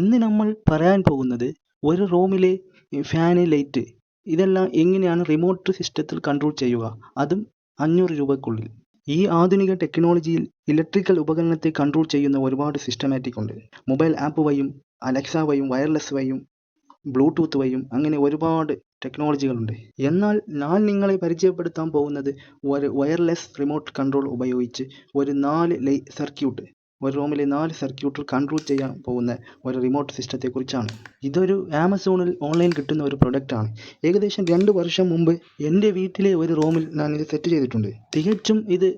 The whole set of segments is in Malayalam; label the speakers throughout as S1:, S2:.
S1: ഇന്ന് നമ്മൾ പറയാൻ പോകുന്നത് ഒരു റൂമിലെ ഫാന്, ലൈറ്റ് ഇതെല്ലാം എങ്ങനെയാണ് റിമോട്ട് സിസ്റ്റത്തിൽ കൺട്രോൾ ചെയ്യുക, അതും 500 രൂപയ്ക്കുള്ളിൽ. ഈ ആധുനിക ടെക്നോളജിയിൽ ഇലക്ട്രിക്കൽ ഉപകരണത്തെ കൺട്രോൾ ചെയ്യുന്ന ഒരുപാട് സിസ്റ്റമാറ്റിക് ഉണ്ട്. മൊബൈൽ ആപ്പ് വഴിയും, അലക്സ വഴിയും, വയർലെസ് വഴിയും, ബ്ലൂടൂത്ത് വഴിയും അങ്ങനെ ഒരുപാട് ടെക്നോളജികളുണ്ട്. എന്നാൽ ഞാൻ നിങ്ങളെ പരിചയപ്പെടുത്താൻ പോകുന്നത് ഒരു വയർലെസ് റിമോട്ട് കൺട്രോൾ ഉപയോഗിച്ച് ഒരു 4 സർക്യൂട്ട്, ഒരു റൂമിലെ 4 സർക്യൂട്ട് കൺട്രോൾ ചെയ്യാൻ പോകുന്ന ഒരു റിമോട്ട് സിസ്റ്റത്തെക്കുറിച്ചാണ്. ഇതൊരു ആമസോണിൽ ഓൺലൈൻ കിട്ടുന്ന ഒരു പ്രൊഡക്റ്റാണ്. ഏകദേശം 2 വർഷം മുമ്പ് എൻ്റെ വീട്ടിലെ ഒരു റൂമിൽ ഞാൻ ഇത് സെറ്റ് ചെയ്തിട്ടുണ്ട്. തികച്ചും ഇത്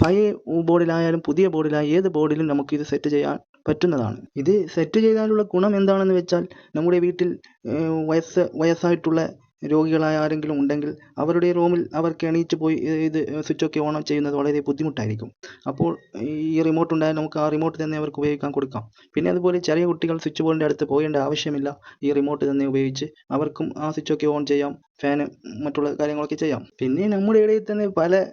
S1: പഴയ ബോർഡിലായാലും പുതിയ ബോർഡിലായാലും ഏത് ബോർഡിലും നമുക്കിത് സെറ്റ് ചെയ്യാൻ പറ്റുന്നതാണ്. ഇത് സെറ്റ് ചെയ്താലുള്ള ഗുണം എന്താണെന്ന് വെച്ചാൽ, നമ്മുടെ വീട്ടിൽ വയസ്സായിട്ടുള്ള രോഗികളായ ആരെങ്കിലും ഉണ്ടെങ്കിൽ അവരുടെ റൂമിൽ അവർക്ക് എണീറ്റ് പോയി ഇത് സ്വിച്ചൊക്കെ ഓൺ ചെയ്യുന്നത് വളരെ ബുദ്ധിമുട്ടായിരിക്കും. അപ്പോൾ ഈ റിമോട്ട് ഉണ്ടായാൽ നമുക്ക് ആ റിമോട്ട് തന്നെ അവർക്ക് ഉപയോഗിക്കാൻ കൊടുക്കാം. പിന്നെ അതുപോലെ ചെറിയ കുട്ടികൾ സ്വിച്ച് ബോർഡിൻ്റെ അടുത്ത് പോകേണ്ട ആവശ്യമില്ല. ഈ റിമോട്ട് തന്നെ ഉപയോഗിച്ച് അവർക്കും ആ സ്വിച്ചൊക്കെ ഓൺ ചെയ്യാം, ഫാന് മറ്റുള്ള കാര്യങ്ങളൊക്കെ ചെയ്യാം. പിന്നെ നമ്മുടെ ഇടയിൽ തന്നെ പല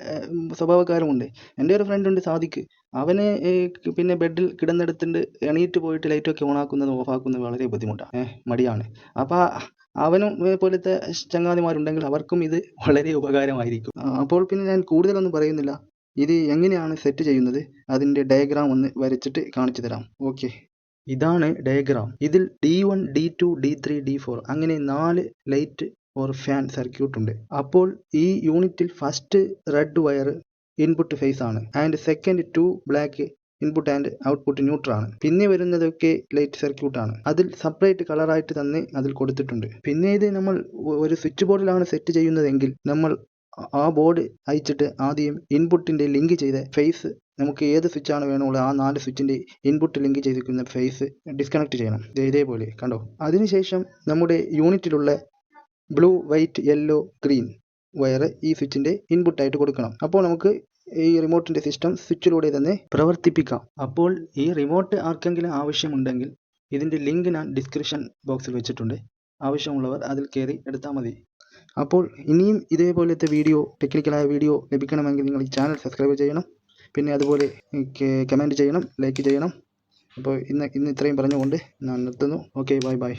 S1: സ്വഭാവക്കാരുമുണ്ട്. എൻ്റെ ഒരു ഫ്രണ്ട് ഉണ്ട്, സാദിഖ്. അവന് പിന്നെ ബെഡിൽ കിടന്നെടുത്തിട്ട് എണീറ്റ് പോയിട്ട് ലൈറ്റൊക്കെ ഓണാക്കുന്നതും ഓഫാക്കുന്നതും വളരെ ബുദ്ധിമുട്ടാണ്, മടിയാണ്. അപ്പോൾ അവനും പോലത്തെ ചങ്ങാതിമാരുണ്ടെങ്കിൽ അവർക്കും ഇത് വളരെ ഉപകാരമായിരിക്കും. അപ്പോൾ പിന്നെ ഞാൻ കൂടുതലൊന്നും പറയുന്നില്ല. ഇത് എങ്ങനെയാണ് സെറ്റ് ചെയ്യുന്നത് അതിൻ്റെ ഡയഗ്രാം ഒന്ന് വരച്ചിട്ട് കാണിച്ചു തരാം. ഓക്കെ, ഇതാണ് ഡയഗ്രാം. ഇതിൽ D1, D2, D3, D4 അങ്ങനെ 4 ലൈറ്റ് ഓർ ഫാൻ സർക്യൂട്ട് ഉണ്ട്. അപ്പോൾ ഈ യൂണിറ്റിൽ first red wire input phase ആണ്, and second 2 black input and output neutral ആണ്. പിന്നെ വരുന്നതൊക്കെ ലൈറ്റ് സർക്യൂട്ട് ആണ്. അതിൽ സെപ്പറേറ്റ് കളറായിട്ട് തന്നെ അതിൽ കൊടുത്തിട്ടുണ്ട്. പിന്നെ ഇത് നമ്മൾ ഒരു സ്വിച്ച് ബോർഡിലാണ് സെറ്റ് ചെയ്യുന്നതെങ്കിൽ നമ്മൾ ആ ബോർഡ് അയച്ചിട്ട് ആദ്യം ഇൻപുട്ടിൻ്റെ ലിങ്ക് ചെയ്ത ഫേസ്, നമുക്ക് ഏത് സ്വിച്ചാണ് വേണമുള്ളത് ആ 4 സ്വിച്ചിൻ്റെ ഇൻപുട്ട് ലിങ്ക് ചെയ്തിരിക്കുന്ന ഫേസ് ഡിസ്കണക്ട് ചെയ്യണം. ഇതേപോലെ കണ്ടോ. അതിനുശേഷം നമ്മുടെ യൂണിറ്റിലുള്ള blue, white, yellow, green wire ഈ സ്വിച്ചിൻ്റെ ഇൻപുട്ടായിട്ട് കൊടുക്കണം. അപ്പോൾ നമുക്ക് ഈ റിമോട്ടിൻ്റെ സിസ്റ്റം സ്വിച്ചിലൂടെ തന്നെ പ്രവർത്തിപ്പിക്കാം. അപ്പോൾ ഈ റിമോട്ട് ആർക്കെങ്കിലും ആവശ്യമുണ്ടെങ്കിൽ ഇതിൻ്റെ ലിങ്ക് ഞാൻ ഡിസ്ക്രിപ്ഷൻ ബോക്സിൽ വെച്ചിട്ടുണ്ട്. ആവശ്യമുള്ളവർ അതിൽ കയറി എടുത്താൽ മതി. അപ്പോൾ ഇനിയും ഇതേപോലത്തെ ടെക്നിക്കലായ വീഡിയോ ലഭിക്കണമെങ്കിൽ നിങ്ങൾ ഈ ചാനൽ സബ്സ്ക്രൈബ് ചെയ്യണം. പിന്നെ അതുപോലെ കമൻറ്റ് ചെയ്യണം, ലൈക്ക് ചെയ്യണം. അപ്പോൾ ഇന്ന് ഇത്രയും പറഞ്ഞുകൊണ്ട് ഞാൻ നിർത്തുന്നു. Okay, bye bye.